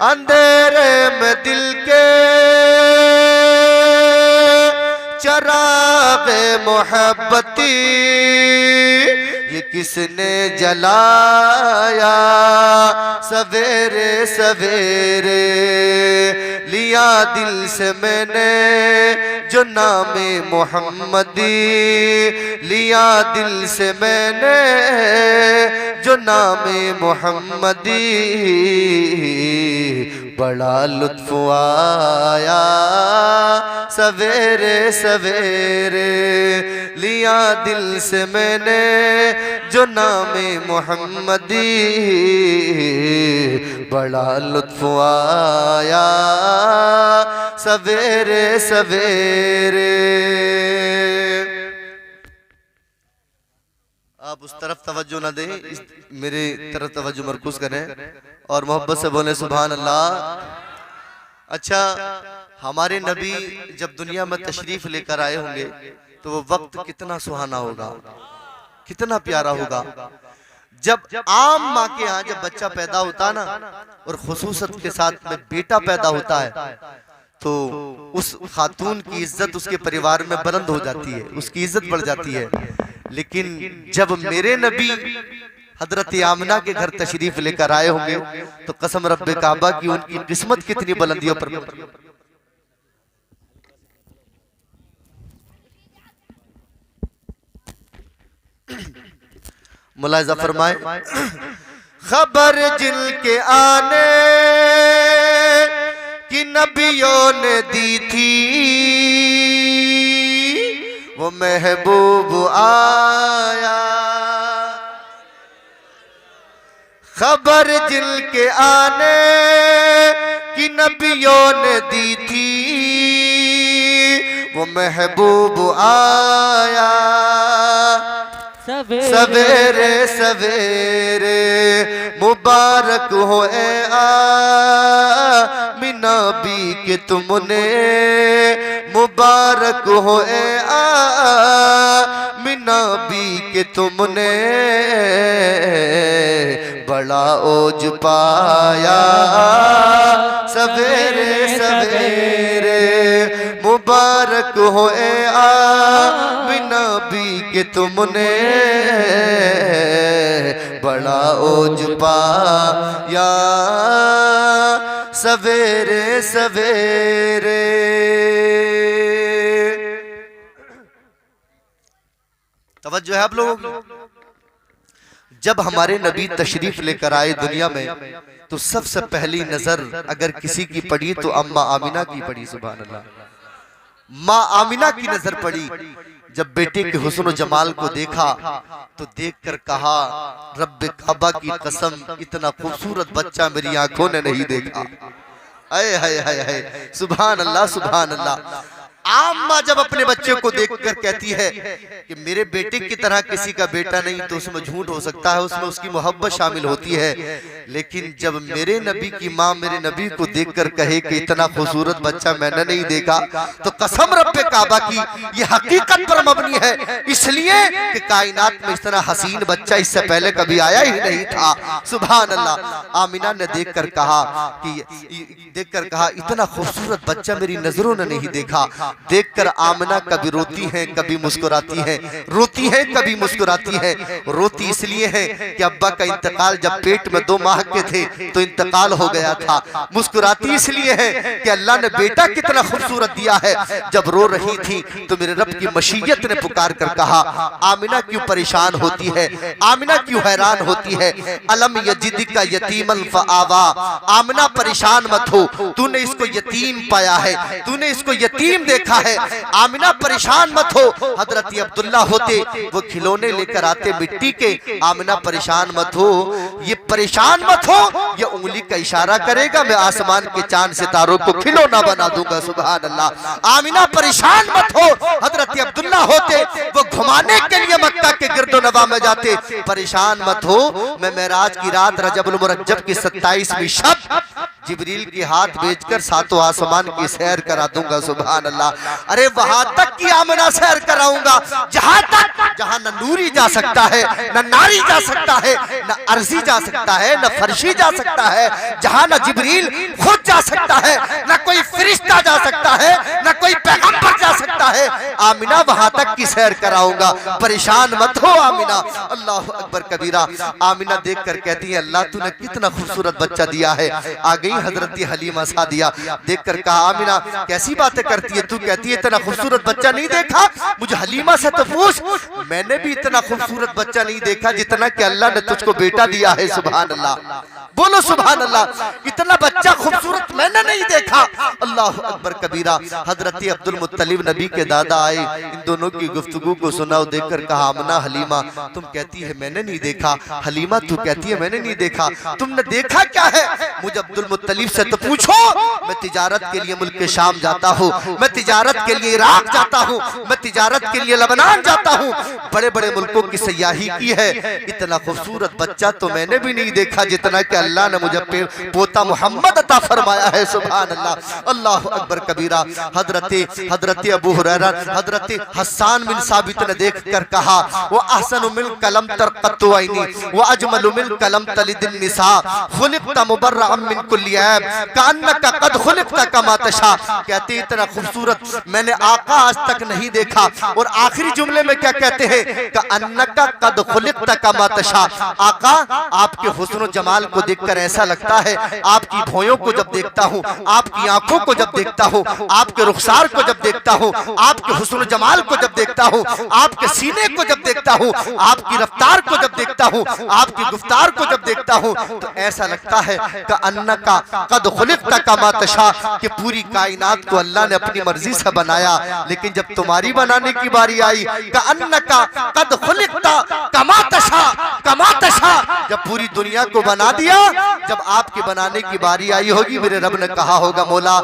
अंधेरे में दिल के चराग मोहब्बती ये किसने जलाया सवेरे सवेरे। लिया दिल से मैंने जो नामे मोहम्मदी, लिया दिल से मैंने जो नामे मोहम्मदी। बड़ा लुत्फ आया सवेरे सवेरे। लिया दिल से मैंने जो नामे मोहम्मदी, बड़ा लुत्फ आया सवेरे सवेरे। आप उस तरफ तवज्जो ना दें, इस मेरे तरफ तवज्जो मरकूज करें और मोहब्बत से बोले सुभान अल्लाह। अच्छा, हमारे नबी जब दुनिया में तशरीफ लेकर आए होंगे तो वो वक्त कितना सुहाना होगा, कितना प्यारा होगा। जब आम माँ के यहाँ जब बच्चा पैदा होता ना और खुसूसत के साथ में बेटा पैदा होता है तो उस खातून की इज्जत उसके परिवार में बुलंद हो जाती है, उसकी इज्जत बढ़ जाती है। लेकिन जब मेरे नबी हजरत आमिना के घर तशरीफ लेकर आए होंगे तो कसम रब्बे काबा की उनकी किस्मत कितनी बुलंदियों पर। मुलाहिजा फरमाए, खबर जिनके आने की नबियों ने दी थी वो महबूब आया। खबर जिनके आने की नबियों ने दी थी वो महबूब आया। सवेरे सवेरे मुबारक हो ए आमिना बी के तुमने, मुबारक हो ए आमिना बी के तुमने। बड़ा ओज पाया सवेरे सवेरे, मुबारक हो ए आमिना बी के तुमने। बड़ा ओज पाया सवेरे सवेरे। तवज्जो है आप लोगों की। जब हमारे नबी तशरीफ लेकर आए दुनिया में तो सबसे पहली नजर अगर किसी की पड़ी तो अम्मा आमिना की पड़ी। सुभान अल्लाह। माँ आमिना की नजर पड़ी। जब बेटे के हुस्न जमाल को देखा तो देखकर कहा रब्बे काबा की कसम, इतना खूबसूरत बच्चा मेरी आंखों ने नहीं देखा। आए हाय हाय हाय, सुभान अल्लाह सुभान अल्लाह। आम माँ जब अपने बच्चे को देखकर कहती है कि मेरे बेटे की तरह किसी का बेटा नहीं, तो उसमें झूठ हो सकता है, उसमें उसकी मोहब्बत शामिल होती है। लेकिन जब मेरे नबी की माँ मेरे नबी को देखकर कहे कि इतना खूबसूरत बच्चा मैंने नहीं देखा, तो कसम रब्बे काबा की ये हकीकत पर मबनी है, इसलिए कि कायनात में इस तरह हसीन बच्चा इससे पहले कभी आया ही नहीं था। सुभान अल्लाह। आमिना ने देखकर कहा इतना खूबसूरत बच्चा मेरी नजरों ने नहीं देखा। देखकर आमिना कभी रोती हैं कभी मुस्कुराती हैं, रोती हैं कभी मुस्कुराती हैं। रोती इसलिए है कि अब्बा का इंतकाल जब पेट में 2 माह के थे तो इंतकाल हो गया था। मुस्कुराती इसलिए है कि अल्लाह ने बेटा कितना खूबसूरत दिया है। जब रो रही थी तो मेरे रब की मशीयत ने पुकार कर कहा आमिना क्यों परेशान होती है, आमिना क्यों हैरान होती है। अलम यजिदिका यतीमन फआवा, आमिना परेशान मत हो, तूने इसको यतीम पाया है, तूने इसको यतीम देखा है। आमिना परेशान मत हो। हजरत अब्दुल्ला होते वो खिलौने लेकर आते मिट्टी के। आमिना परेशान मत हो, ये परेशान मत हो, ये उंगली का इशारा करेगा, मैं आसमान के चांद सितारों को खिलौना बना दूंगा। सुभान अल्लाह। आमिना परेशान मत हो। हजरत अब्दुल्ला होते वो घुमाने के लिए मक्का के गिरदो नवा में जाते। परेशान मत हो, मैं मेराज की रात रजबुल मुरज्जब की 27वीं शब जिब्रील के हाथ बेचकर सातों आसमान की सैर करा दूंगा। सुभान अल्लाह। अरे वहां तक की आमना सैर कराऊंगा जहां तक जहां न नूरी जा सकता है, न नारी जा सकता है, न अर्जी जा सकता है, न फर्शी जा सकता है, जहां न जिब्रील खुद जा सकता है, न कोई फरिश्ता जा सकता है, न कोई पैगंबर जा सकता है। आमिना वहां तक की सैर कराऊंगा, परेशान मत हो आमिना। अल्लाह अकबर कबीरा। आमिना देखकर कहती है अल्लाह तूने कितना खूबसूरत बच्चा दिया है। आ गई हजरत हलीमा सादिया, देखकर कहा आमिना कैसी बातें करती है तू, कहती है इतना खूबसूरत बच्चा नहीं देखा। मुझे हलीमा से तो पूछ, मैंने भी इतना खूबसूरत बच्चा नहीं देखा जितना कि अल्लाह ने तुझको बेटा दिया है। सुभान अल्लाह, बोलो सुभान अल्लाह। इतना बच्चा खूबसूरत मैंने नहीं देखा। अल्लाह अकबर कबीरा। हजरत अब्दुल मुत्तलिब नबी के दादा आए, इन दोनों की गुफ्तगू को सुना, देखकर कहा आमना हलीमा तुम कहती है मैंने नहीं देखा, हलीमा तू कहती है मैंने नहीं देखा, तुमने देखा क्या है? मुझे अब्दुल मुत्तलिब से तो पूछो। मैं तिजारत के लिए मुल्क शाम जाता हूँ, मैं तिजारत के लिए इराक जाता हूँ, मैं तिजारत के लिए लबनान जाता हूँ, बड़े बड़े मुल्कों की सयाही की है। इतना खूबसूरत बच्चा तो मैंने भी नहीं देखा जितना कि अल्लाह ने मुझे पोता मोहम्मद अता फरमाया है। सुभान अल्लाह। अल्लाह अकबर कबीरा। हजरत अबू हुरैरा, हजरत हस्सान बिन साबित ने देख कर कहा वो अहसनु मिन कलम तरक़तु ऐनी व अजमलु मिन कलम तलिदिन निसा खुलिक़त मुबर्रअन मिन कुल्ली ऐब कअन्नका क़द खुलिक़त कमा तशा। कहते इतना खूबसूरत मैंने आका आज तक नहीं देखा। और आखिरी जुमले में क्या कहते हैं? कअन्नका क़द खुलिक़त कमा तशा। आका आपके हुस्न जमाल को देखकर ऐसा लगता है, आपकी भौयों को जब देखता हूँ, आपकी आंखों को जब देखता हूँ, आपके रुखसार को जब देखता हूँ, आपके हुस्न जमाल को जब देखता हूँ, आपके सीने को जब देखता हूँ, आपकी रफ्तार को जब देखता हूँ, आपकी गुफ्तार को जब देखता हूँ, तो ऐसा लगता है कि अन्नका कद खुलिक़त कमा तशा, कि पूरी कायनात को अल्लाह ने अपनी मर्जी से बनाया। लेकिन जब तुम्हारी बनाने की बारी आई, कि अन्नका कद खुलिक़त कमा तशा, जब पूरी दुनिया को बना दिया, जब आपके बनाने की बारी आई होगी, मेरे रब ने कहा होगा मौला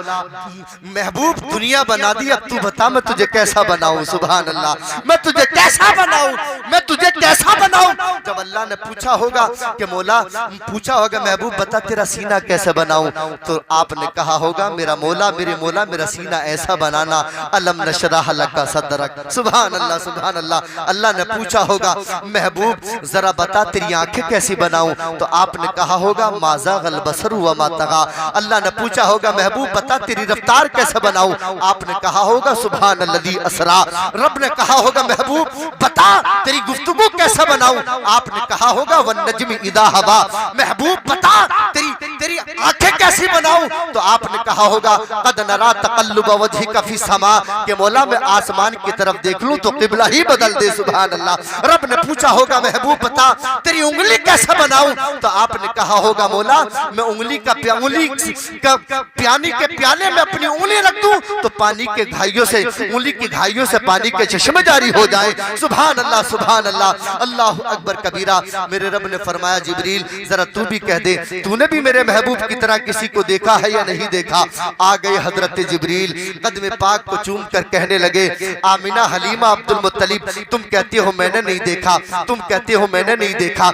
महबूब दुनिया बना दी, अब तू बता मैं तुझे कैसा बनाऊं। सुभान अल्लाह। मैं तुझे कैसा बनाऊं, मैं तुझे कैसा बनाऊं। जब अल्लाह ने पूछा होगा कि मौला, पूछा होगा महबूब बता तेरा सीना कैसे बनाऊं, तो आपने कहा होगा मेरा मौला, मेरे मौला मेरा सीना ऐसा बनाना अलम नशरह लका सदरक। सुभान अल्लाह, सुभान अल्लाह। अल्लाह ने पूछा होगा महबूब जरा बता तेरी आंखें कैसी बनाऊं, तो आपने कहा होगा माज़ा गल बसर व मा तगा। अल्लाह ने पूछा होगा महबूब बता तेरी रफ्तार कैसे बनाऊं, आपने कहा होगा सुभान अल्लज़ी असरा। रब ने कहा होगा महबूब बता तेरी गुफ्तगू कैसे बनाऊं, आपने कहा होगा वन नज्मी इदा हवा। महबूब बता तेरी आंखें कैसी बनाऊं, तो आपने कहा होगा कद नरा तक़ल्लुब वजहिका फी समा, के मौला मैं आसमान की तरफ देख लूं तो किबला ही बदल दे। सुभान अल्लाह। रब ने पूछा होगा महबूब बता तेरी उंगली कैसे बनाऊं, तो आपने कहा होगा मौला मैं उंगली का पानी के प्याले में अपनी उंगली रख दूं तो पानी के घाइयों से, उंगली की घाइयों से पानी के चश्मे जारी हो जाए। सुभान अल्लाह, सुभान अल्लाह। अल्लाह अकबर कबीरा। मेरे रब ने फरमाया जिब्रील जरा तू भी कह दे तूने भी मेरे महबूब की तरह किसी को देखा है या नहीं देखा। आ गए हजरत जिब्रील, कदम पाक को चूम कर कहने लगे आमिना हलीमा अब्दुल मुत्तलिब तुम कहते हो मैंने नहीं देखा, तुम कहते हो मैंने नहीं देखा,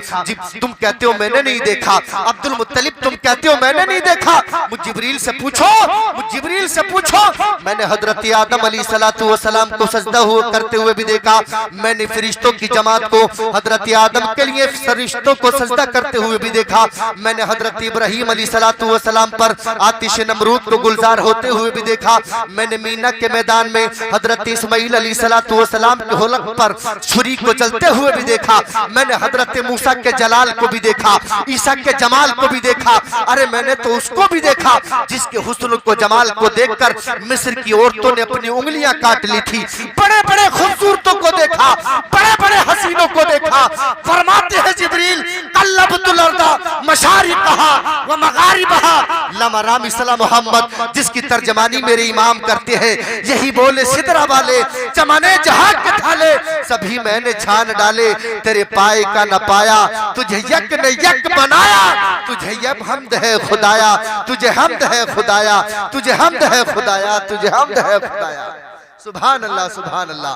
तुम कहते हो मैंने नहीं देखा, अब्दुल मुत्तलिब तुम कहते हो मैंने नहीं देखा। मुझ जिब्रील से पूछो, मुझ जिब्रील से पूछो। मैंने हजरत आदम अलैहिस्सलातु वस्सलाम को सजदा करते हुए भी देखा, मैंने फरिश्तों की जमात को हजरत आदम के लिए फरिश्तों को सजदा करते हुए भी देखा, मैंने हजरत इब्राहीम अलैहिस्सलातु वस्सलाम पर आतिश नमरूद को गुलजार होते हुए भी देखा, मैंने मीना के मैदान में हजरत इस्माइल अलैहिस्सलातु वस्सलाम के हुलक पर छुरी को चलते हुए भी देखा, मैंने हजरत मूसा के जलाल को भी देखा, ईसा के जमाल को भी देखा। अरे मैंने तो उसको भी देखा जिसके हुस्न को जमाल को देखकर मिस्र की औरतों ने अपनी उंगलियां काट ली थी। बड़े बड़े खूबसूरतों को देखा, बड़े बड़े हसीनों को देखा। फरमाते हैं जिब्रील कल्लबतुल अर्दा मशारिकहा व मगारिबहा लमरा मिसला मोहम्मद, जिसकी तर्जमानी मेरे इमाम करते हैं यही बोले सिदरा वाले चमने जहां के थाले सभी मैंने छान डाले, तेरे पाए का न पाया तुझे यक ने यक बनाया, तुझे यब हमद है खुदाया, तुझे हमद है खुदाया, तुझे हमद है खुदाया, तुझे हमद है खुदाया। सुभान अल्लाह, सुभान अल्लाह।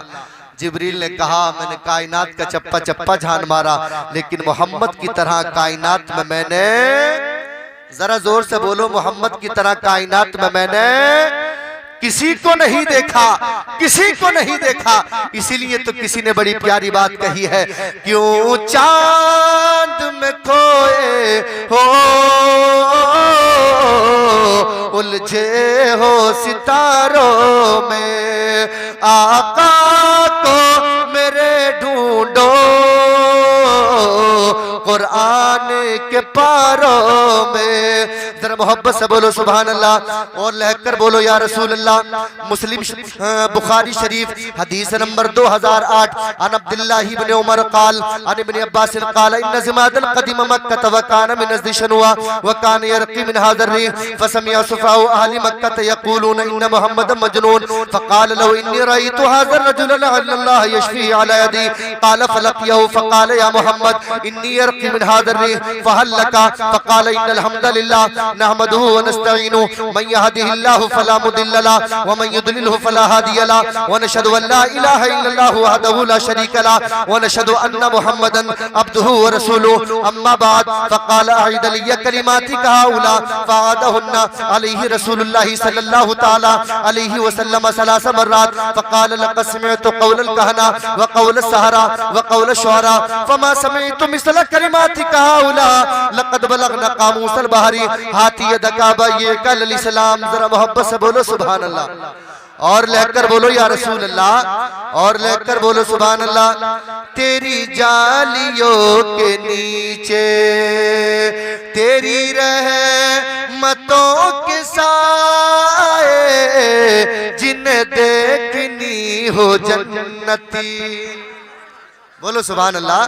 जिब्रील ने कहा मैंने कायनात का चप्पा चप्पा झान मारा, लेकिन मोहम्मद की तरह कायनात में मैंने जरा जोर से बोलो, मोहम्मद की तरह कायनात में मैंने किसी को नहीं देखा, किसी को नहीं देखा। इसीलिए तो किसी ने बड़ी प्यारी बात कही है, क्यों चांद में खोए हो उलझे हो सितारों में, आका को मेरे ढूंढो कुरान के पारों में। जरा मोहब्बत से बोलो सुभान अल्लाह और लहकर बोलो या रसूल अल्लाह। मुस्लिम बुखारी शरीफ हदीस नंबर 2008 अन अब्दुल्लाह इब्न उमर क़ाल अन इब्न अब्बास क़ाल इन ज़मादल क़दीम मक्का व कान मिन नज़दिशनुआ व कान यरक़ी मिन हाज़र फसमिया सुफ़ाउ अहली मक्का यक़ूलून इन मुहम्मदन मजनून फ़क़ाल लहु इन्नी रअयतु हाज़र रजुलन अल्लाह यशफ़ी अला यदी क़ाल फ़लक़ियहु फ़क़ाल या मुहम्मद इन्नी यरक़ी मिन हाज़र फ़हल लका फ़क़ाल इन्नल हम्दलिल्लाह नहमदुहु व नस्तईनुहु मन यहदिहिल्लाहु फला मुदिल्ल लहु व मन युद्लिलहु फला हादिय लहु व नशहदु अन ला इलाहा इल्लल्लाह वहदहु ला शरीका लहु व नशहदु अन्ना मुहम्मदन अब्दुहु व रसूलुहु अम्मा बाद फ़क़ाल अईद लिय कलिमातिका हाउला फ़अदहुन्ना अलैहि रसूलुल्लाह सल्लल्लाहु तआला अलैहि वसल्लम सलास मर्रात फ़क़ाल लक़द समिअतु क़ौलल कहना व क़ौलस सहरा व क़ौलश शुअरा फमा समिअतु मिस्ल कलिमातिका हाउला लक़द बलगना क़ामूसल बहरी हाथी दकाबा ये कल इस्लाम। जरा मोहब्बत से बोलो सुभान अल्लाह और लेकर बोलो या रसूल अल्लाह और लेकर बोलो सुभान अल्लाह। तेरी जालियों के नीचे तेरी रहमतों के साए जिन्हें देखनी हो जन्नती, बोलो सुभान अल्लाह।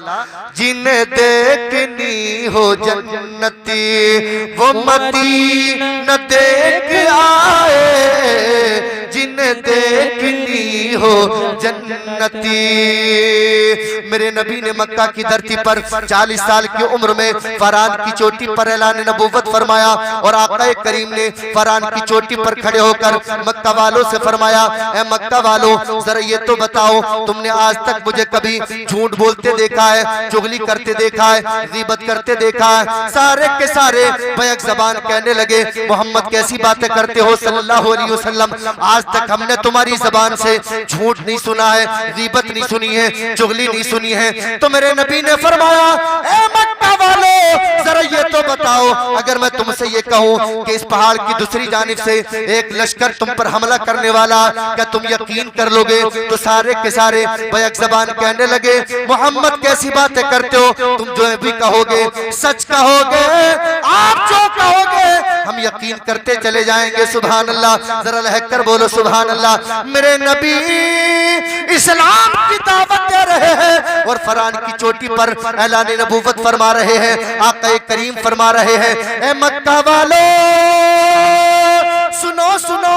जिन्हें देखनी हो जन्नती वो मदीना देख आए, जिन्हें देखनी हो जन्नती। मेरे नबी ने मक्का की धरती पर 40 साल की उम्र में फरहान की चोटी पर ऐलान नबूवत फरमाया और आका करीम ने फरहान की चोटी पर खड़े होकर मक्का वालों से फरमाया, ए मक्का वालों जरा ये तो बताओ तुमने आज तक मुझे कभी झूठ बोलते देखा है, चुगली करते देखा है, गीबत करते देखा है? सारे के सारे बैक जबान कहने लगे, मोहम्मद कैसी बातें करते हो सल्लल्लाहु अलैहि वसल्लम, आज तक हमने तुम्हारी जबान से झूठ नहीं सुना है, गीबत नहीं सुनी है, चुगली नहीं सुनी है। तो मेरे नबी ने फरमाया, ए मक्का वालों जरा ये तो बताओ, अगर मैं तुमसे ये कहूं कि इस पहाड़ की दूसरी जानिब से एक लश्कर तुम पर हमला करने वाला, क्या तुम यकीन कर लोगे? तो सारे के सारे बैक जबान कहने लगे, मोहम्मद कैसी बातें करते हो, तुम जो भी कहोगे सच कहोगे, आप जो कहोगे हम यकीन करते चले जाएंगे। सुभान अल्लाह, जरा लहकर बोलो सुभान अल्लाह। मेरे नबी इस्लाम की दावत दे रहे हैं और फरहान की चोटी पर ऐलान नबूवत फरमा रहे हैं, आका करीम फरमा रहे हैं, ए मक्का वालों सुनो सुनो,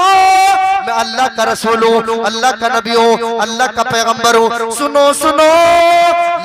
मैं अल्लाह का रसूल हूँ, अल्लाह का नबी हूँ, अल्लाह का पैगंबर हूँ। सुनो सुनो,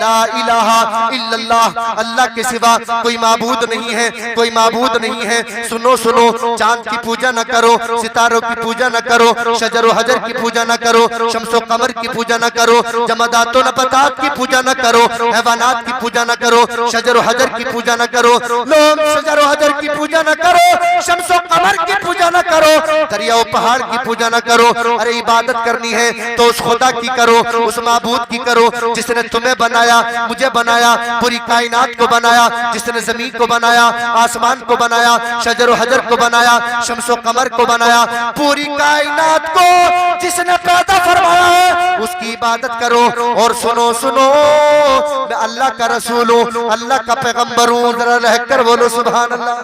ला इलाहा इल्लल्लाह, अल्लाह के सिवा कोई माबूद नहीं है, कोई माबूद नहीं है। सुनो सुनो, चांद की पूजा न करो, सितारों की पूजा न करो, शजर व हजर की पूजा न करो, शम्सो कमर की पूजा न करो, जमादातो नबातात की पूजा न करो, हैवानात की पूजा न करो, शजर व हजर की पूजा न करो, लोग शजर व हजर की पूजा न करो, शम्सो कमर की पूजा न करो, दरिया पहाड़ की पूजा न करो। अरे इबादत करनी है तो उस खुदा की करो, उस माबूद की करो जिसने तुम्हें बनाया, मुझे बनाया, पूरी कायनात को बनाया, जिसने जमीन को बनाया, आसमान को बनाया, शजर व हजर को बनाया, शम्सो कमर को बनाया, पूरी कायनात को जिसने पैदा फरमाया है उसकी इबादत करो। और सुनो सुनो, मैं अल्लाह का रसूल हूँ, अल्लाह का पैगंबर हूँ। जरा रहकर बोलो सुभान अल्लाह।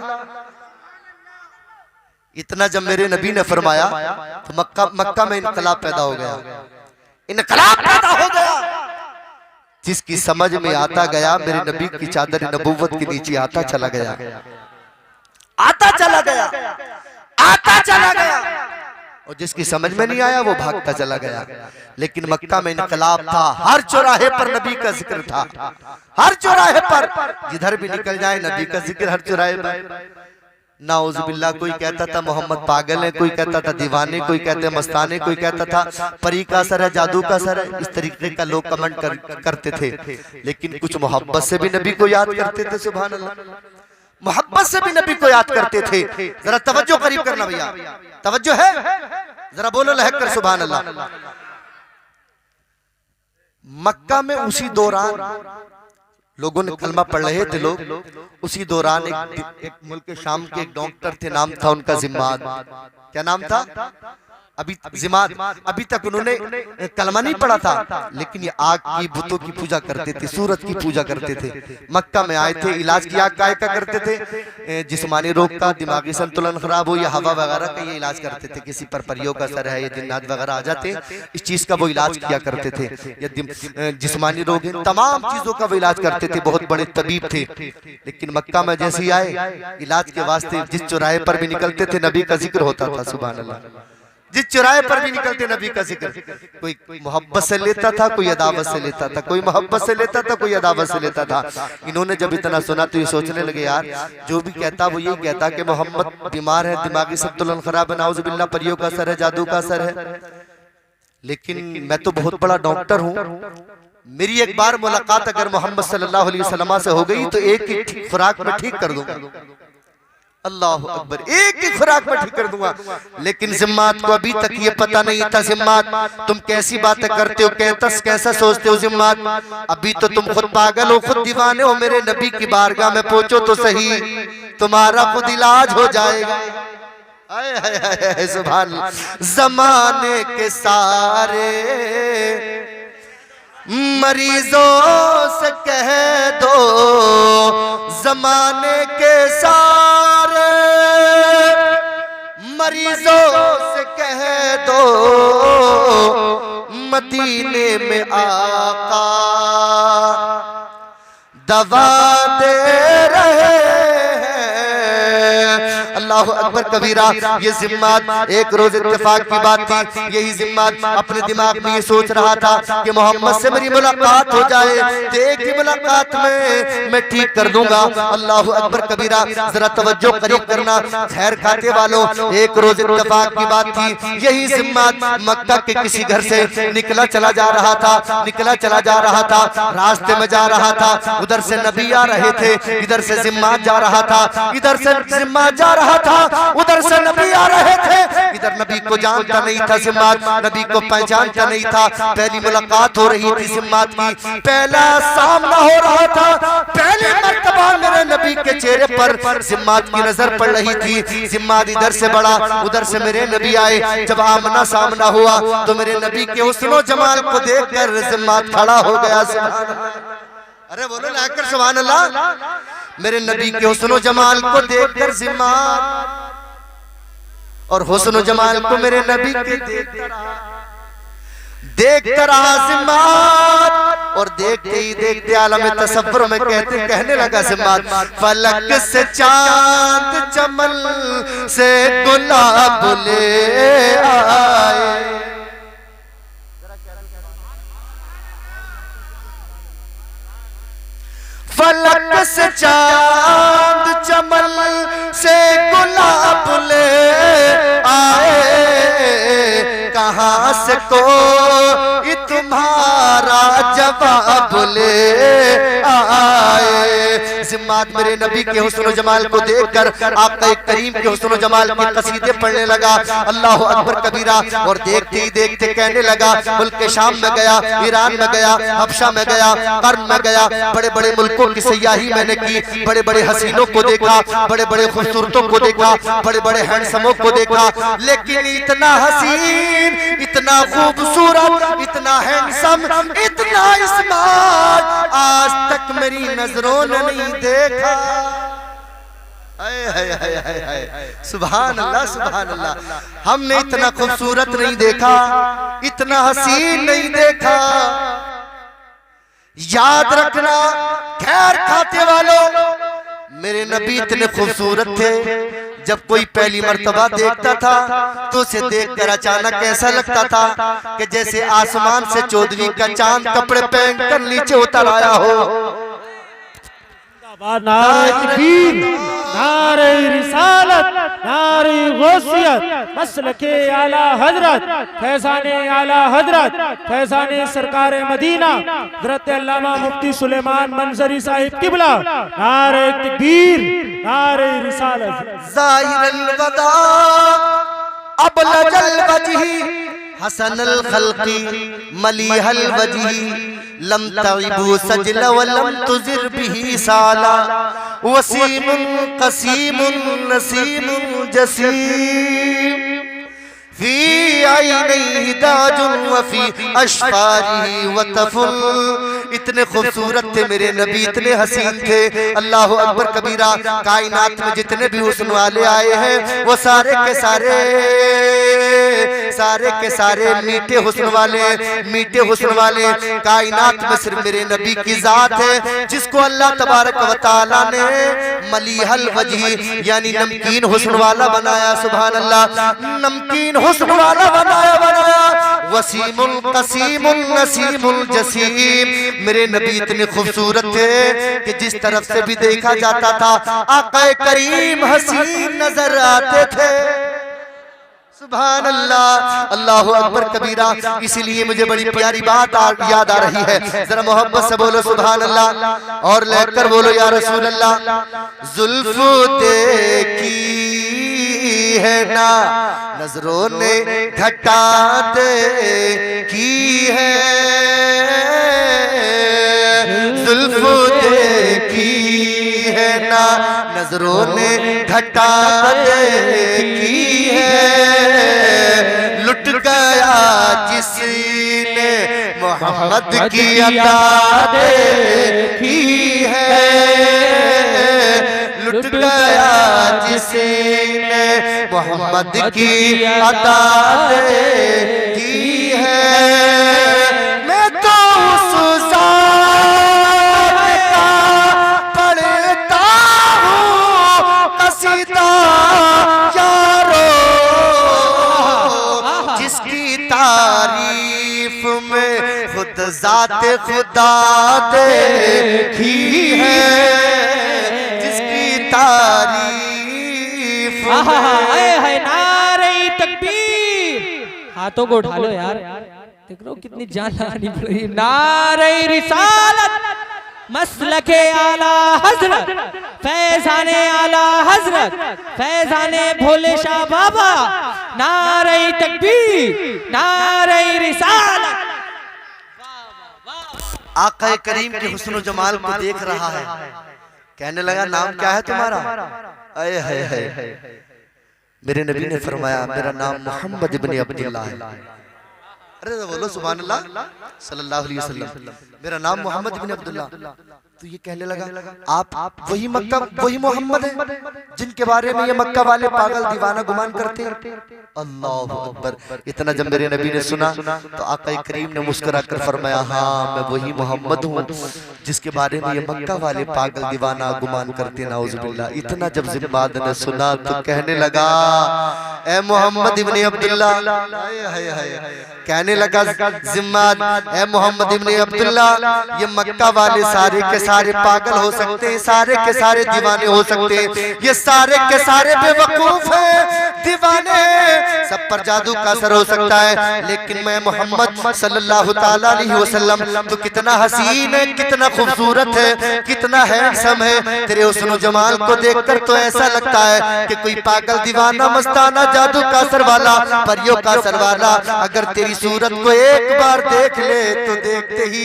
इतना जब मेरे नबी ने फरमाया तो मक्का में इनकलाब पैदा हो गया, इनकलाब पैदा हो गया। जिसकी समझ में आता गया, मेरे नबी की चादर नबूवत के नीचे आता चला गया, आता चला गया, आता चला गया। और जिसकी समझ में नहीं आया वो भागता चला गया। लेकिन मक्का में इनकलाब था, हर चौराहे पर नबी का जिक्र था, हर चौराहे पर जिधर भी निकल जाए नबी का जिक्र हर चौराहे पर। नाउज़ुबिल्लाह, कोई कहता था मोहम्मद पागल है, कोई कहता था दीवाने, कोई कहते मस्ताने, कोई कहता था परी का असर है, जादू का असर है। इस तरीके का लोग कमेंट करते थे। लेकिन कुछ मोहब्बत से भी नबी को याद करते थे। सुभान अल्लाह, मोहब्बत से भी नबी को को याद करते थे। जरा तवज्जो करीब करना भैया, तवज्जो है, जरा बोलो लहक कर सुभान अल्लाह। मक्का में उसी दौरान लोगों ने कलमा पढ़ रहे थे लोग, उसी दौरान एक मुल्क शाम के एक डॉक्टर थे, नाम था उनका जिम्माद। क्या नाम था? जिमाद। अभी तक उन्होंने कलमा नहीं पढ़ा था, लेकिन ये आग की बुतों की पूजा करते थे, सूरज की पूजा करते थे। मक्का में आए थे, इलाज किया काय का करते थे, जिस्मानी रोग का, दिमागी संतुलन खराब हो या हवा वगैरह का, ये इलाज करते थे। किसी पर परियों का असर है या जिन्नात वगैरह आ जाते, इस चीज का वो इलाज किया करते थे। या जिस्मानी रोग है, तमाम चीजों का वो इलाज करते थे, बहुत बड़े तबीब थे। लेकिन मक्का में जैसे ही आए, इलाज के वास्ते जिस चौराहे पर भी निकलते थे नबी का जिक्र होता था, सुभान अल्लाह। जिस चौराहे पर भी निकलते नबी का जिक्र, कोई मोहब्बत से लेता था, कोई अदावत से लेता था, कोई मोहब्बत से लेता था, कोई अदावत से लेता था। इन्होंने जब इतना सुना तो ये सोचने लगे, यार जो भी कहता वो यही कहता कि मोहम्मद बीमार है, दिमागी संतुलन खराब है, नाउज़ बिल्लाह परियों का असर है, जादू का असर है। लेकिन मैं तो बहुत बड़ा डॉक्टर हूँ, मेरी एक बार मुलाकात अगर मोहम्मद सल्लल्लाहु अलैहि वसल्लम से हो गई तो एक ही खुराक में ठीक कर दूंगा। अल्लाह अकबर, एक ही खुराक में ठीक कर दूंगा। लेकिन जिम्मात को अभी तक ये पता नहीं था, जिम्मात तुम कैसी बातें करते हो, कैसा सोचते हो जिम्मात, अभी तो तुम खुद पागल हो, खुद दीवाने हो। मेरे नबी की बारगाह में पहुंचो तो सही, तुम्हारा खुद इलाज हो जाएगा। सुभान अल्लाह। ज़माने के सारे मरीजों से कह दो, ज़माने के सारे मरीजों से कह दो, मदीने में आका दवा दे रहे हैं। अल्लाह अकबर कबीरा। ये जिम्मात एक रोज इत्तेफाक की बात थी, यही जिम्मात अपने दिमाग में ये सोच रहा था कि मोहम्मद से मेरी मुलाकात हो जाए, तो एक ही मुलाकात में मैं ठीक कर दूंगा। अल्लाह अकबर कबीरा। जरा तवज्जो करीब करना, खैर खाते वालों, एक रोज इत्तेफाक की बात थी, यही जिम्मात मक्का के किसी घर से निकला चला जा रहा था, निकला चला जा रहा था, रास्ते में जा रहा था, उधर से नबी आ रहे थे, इधर से जिम्मात जा रहा था, इधर से जिम्मात जा रहा था, उधर से नबी आ रहे थे। इधर नबी को जानता नहीं था जिम्मात, नबी को पहचानता नहीं था। पहली मुलाकात हो रही थी जिम्मात की, पहला सामना हो रहा था, पहली मर्तबा मेरे नबी के चेहरे पर जिम्मात की नजर पड़ रही थी। जिम्मात इधर से बड़ा, उधर से मेरे नबी आए। जब आमना सामना हुआ तो मेरे नबी के हुस्न जमाल को देखकर जिम्मात खड़ा हो गया। अरे बोलो ना आकर सुभान अल्लाह। मेरे नबी के हुस्न जमाल को देखकर जिम्मात, और हुस्न जमाल को मेरे नबी के देखकर रहा जिम्मात, और देखते ही देखते आलम तसव्वुर में कहने लगा जिम्मात, फलक से चांद चमन से गुलाब ले आए। फलक से चांद चमन से गुलाब ले आए, कहां से कोई तुम्हारा जवाब ले आए। जिम्मात मेरे नबी के हुस्न जमाल को देखकर आका करीम के हुस्न जमाल के कसीदे पढ़ने लगा। अल्लाह अकबर कबीरा। और देखते ही देखते कहने लगा, मुल्क शाम में गया, ईरान में गया, हबशा में गया, कर्न में गया, बड़े बड़े मुल्कों की सयाही मैंने की, बड़े बड़े हसीनों को देखा, बड़े बड़े खूबसूरतों को देखा, बड़े बड़े हैंडसमों को देखा, लेकिन इतना हसीन, इतना खूबसूरत, इतना हैंडसम, इतना स्मार्ट आज तक मेरी नजरों ने नहीं देखा। सुभान अल्लाह, सुभान अल्लाह। हमने इतना खूबसूरत नहीं देखा, इतना हसीन नहीं देखा। याद रखना खैर खाते वालों, मेरे नबी इतने खूबसूरत थे, जब कोई पहली मर्तबा देखता था तो उसे देखकर अचानक ऐसा लगता था कि जैसे आसमान से 14वीं का चांद कपड़े पहनकर नीचे उतर आया हो। नारे तकबीर, नारे रिसालत, नारे गौसियत, मसलके आला हजरत, फैज़ाने आला हजरत, फैज़ाने सरकार मदीना हज़रत अल्लामा मुफ्ती सुलेमान मंजरी साहिब किबला। नारे तकबीर, नारे रिसालत। ज़ाहिरल वदा अबलजल वजही हसनल खल्क़ी मलीहल वजही लम तइबू सजल व लम तुज़िर बिही साला वसीमुन कसीमुन नसीमुन जसीम फी आइनैहि दाजुन व फी अशफारिही वतफुल। इतने खूबसूरत थे मेरे नबी, इतने हसीन थे। अल्लाह अकबर कबीरा। कायनात में जितने भी हुस्न वाले आए हैं वो सारे के सारे मीठे हुस्न वाले, मीठे हुस्न वाले। कायनात में सिर्फ मेरे नबी की जात है जिसको अल्लाह तबारक व तआला ने मलीहल वजही यानी नमकीन हुस्न वाला बनाया। सुभान अल्लाह, नमकीन हुस्न वाला बनाया। वसीमुल कसीमुल नसीमुल जसीम। मेरे नबी इतने खूबसूरत थे कि जिस तरफ से भी देखा जाता था आका करीम हसीन नजर आते थे। सुभान अल्लाह, अल्लाह अकबर कबीरा। इसीलिए मुझे बड़ी प्यारी बात याद आ रही है, जरा मोहब्बत से बोलो सुभान अल्लाह और लेकर बोलो या रसूल अल्लाह। जुल्फ़ो देखी है ना नजरों ने घटा देखी है, जुल्फ़ो देखी है ना नजरों ने घटा देखी है। लुट गया जिसने मोहम्मद की अता देखी है, लुट गया जिसने मोहम्मद की अता देखी है। मैं तो उस ज़ात का पढ़ता हूँ कसीदा यारो, जिसकी तारीफ में खुद ज़ात खुदा देखी है, जिसकी तारीफ है। नारे तकबीर, हाथों को उठा लो यार, देख रहे हो कितनी जान लगानी पड़ रही है। नारे रिसालत, मसलके आला हजरत, फैज़ाने आला हजरत, फैज़ाने भोले शाह बाबा। नारे तकबीर, नारे रिसालत। आका करीम के हुस्न जमाल को देख रहा है, कहने लगा नाम क्या है तुम्हारा? अये है। मेरे नबी ने फरमाया मेरा नाम मोहम्मद इब्न अब्दुल्लाह है। अरे बोलो सुभान अल्लाह सल्लल्लाहु अलैहि वसल्लम। मेरा नाम मोहम्मद इब्न अब्दुल्लाह। तो ये कहने लगा आप वही मक्का वही मोहम्मद है जिनके बारे में ये मक्का वाले पागल दीवाना गुमान करते हैं। अल्लाहु अकबर। इतना जब मेरे नबी ने सुना तो आका करीम ने मुस्कुरा कर फरमाया हाँ मैं वही मोहम्मद हूँ जिसके बारे में ये मक्का वाले पागल दीवाना गुमान करते हैं। नाउज़ुबिल्लाह। इतना जब जिम्बाद ने सुना तो कहने लगा ए मोहम्मद इब्न अब्दुल्लाह, कहने लगा जिम्माद ए मोहम्मद इब्न अब्दुल्लाह, ये मक्का वाले सारे के सारे पागल हो सकते हैं, सारे के सारे दीवाने हो सकते हैं, ये सारे के सारे बेवकूफ हैं, दीवाने, सब पर जादू का असर हो सकता है, लेकिन मैं मोहम्मद सल्लल्लाहु ताला अलैहि वसल्लम तो कितना हसीन है, कितना खूबसूरत है, कितना हैंडसम है। तेरे हुस्न जमाल को देखकर तो ऐसा लगता है कि कोई पागल दीवाना मस्ताना जादू का असर वाला परियों का असर वाला अगर तेरी सूरत को एक बार देख ले तो देखते ही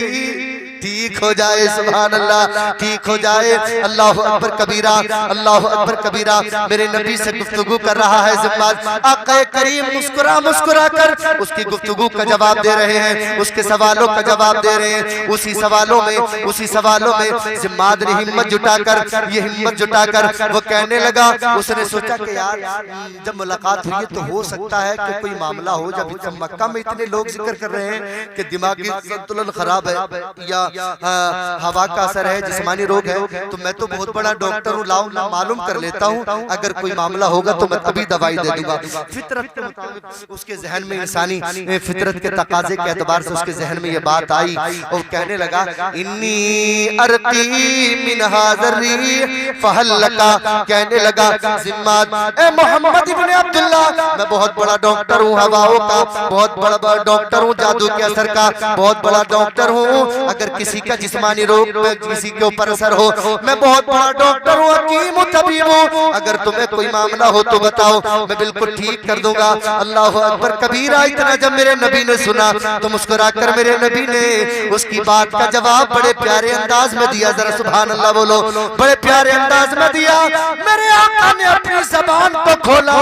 ठीक हो जाए। सुभान अल्लाह, ठीक हो जाए। अल्लाह अकबर कबीरा, अल्लाह अकबर कबीरा। मेरे नबी से गुफ्तगू कर रहा है जिम्माद। आका करीम मुस्कुरा मुस्कुरा कर उसकी गुफ्तगू का जवाब दे रहे हैं, उसके सवालों का जवाब दे रहे हैं। उसी सवालों में जिम्माद ने हिम्मत जुटाकर वो कहने लगा, उसने सोचा कि यार जब मुलाकात हुई तो हो सकता है कि कोई मामला हो। जब मक्का में इतने लोग जिक्र कर रहे हैं कि दिमागी संतुलन खराब है या हवा का असर है, जिस्मानी रोग है, तो मैं तो बहुत बड़ा डॉक्टर हूँ, लाओ ना मालूम कर लेता हूँ, अगर कोई मामला होगा तो मैं तभी दवाई दे दूंगा। फितरत के मुताबिक उसके जहन में, इंसानी फितरत के तकाजे के एतबार से उसके जहन में ये बात आई और कहने लगा इन्नी अरकी मिन हाज़री फहल्लका, कहने लगा जिम्मात ए मोहम्मद इब्ने अब्दुल्लाह, मैं बहुत बड़ा डॉक्टर हूँ हवाओं का, बहुत बड़ा डॉक्टर हूँ जादू के असर का, बहुत बड़ा डॉक्टर हूँ, अगर किसी का जिस्मानी रोग में किसी के ऊपर असर हो, मैं बहुत बड़ा डॉक्टर हूँ, हकीम हूँ, तबीब हूँ, अगर तुम्हें कोई मामला हो तो बताओ, मैं बिल्कुल ठीक कर दूंगा। अल्लाह अकबर कबीरा। इतना जब मेरे नबी ने सुना तो मुस्कुराकर मेरे नबी ने उसकी बात का जवाब बड़े प्यारे अंदाज में दिया। जरा सुभान अल्लाह बोलो, बड़े प्यारे अंदाज में दिया। मेरे आका ने अपनी जबान को खोला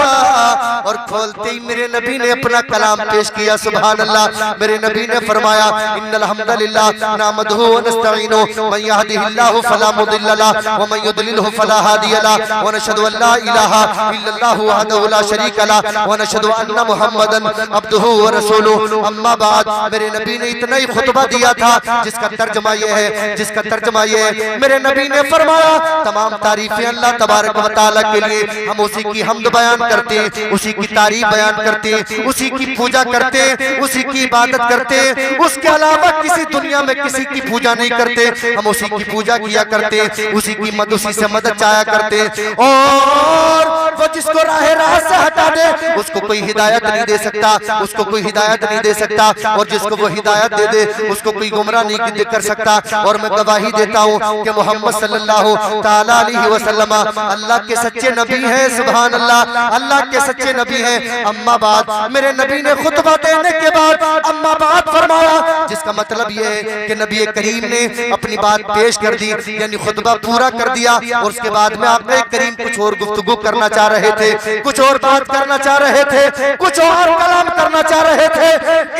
और खोलते ही मेरे नबी ने अपना कलाम पेश किया। सुभान अल्लाह। मेरे नबी ने फरमाया इन्नल हम्दुलिल्लाह नहमदुहु व नस्तईनुहु मन यहदिहिल्लाहु फला मुदिल्ल लहु व मन युद्लिलहु फला हादिय लहु व नशहदु अल्ला इलाहा इल्लल्लाहु वहदहु ला शरीका लहु व नशहदु अन्ना मुहम्मदन अब्दुहु व रसूलुहु। अम्मा बाद, मेरे नबी ने इतना ही खुतबा दिया था जिसका तर्जुमा ये है, जिसका तर्जुमा ये है, मेरे नबी ने फरमाया तमाम तारीफें अल्लाह तबारक व तआला के लिए, हम उसी की हम्द बयान करते हैं, उसी की तारीफ बयान करते हैं, उसी की पूजा करते हैं, उसी की इबादत करते हैं, उसके अलावा किसी दुनिया में किसी की पूजा नहीं करते, हम उसी की पूजा किया करते हैं, उसी की मदद, उसी से मदद चाया करते हैं। और वो जिसको राह से हटा दे उसको कोई हिदायत नहीं दे सकता, उसको कोई हिदायत नहीं दे सकता, और जिसको वो हिदायत दे दे उसको कोई गुमराह नहीं कर सकता। और मैं गवाही देता हूँ कि मोहम्मद सल्लल्लाहु ताला अलैहि वसल्लम अल्लाह के सच्चे नबी हैं। सुभान अल्लाह, अल्लाह के सच्चे नबी हैं। अम्मा बात, मेरे नबी ने खुतबा देने के बाद अम्मा बात फरमाया, जिसका मतलब ये है कि नबी करीम ने अपनी बात पेश कर दी, यानी खुतबा पूरा कर दिया, और उसके बाद में आका करीम कुछ और गुफ्तगू करना चाह रहे थे, कुछ और बात करना चाह रहे थे, कुछ और कलाम करना चाह रहे थे।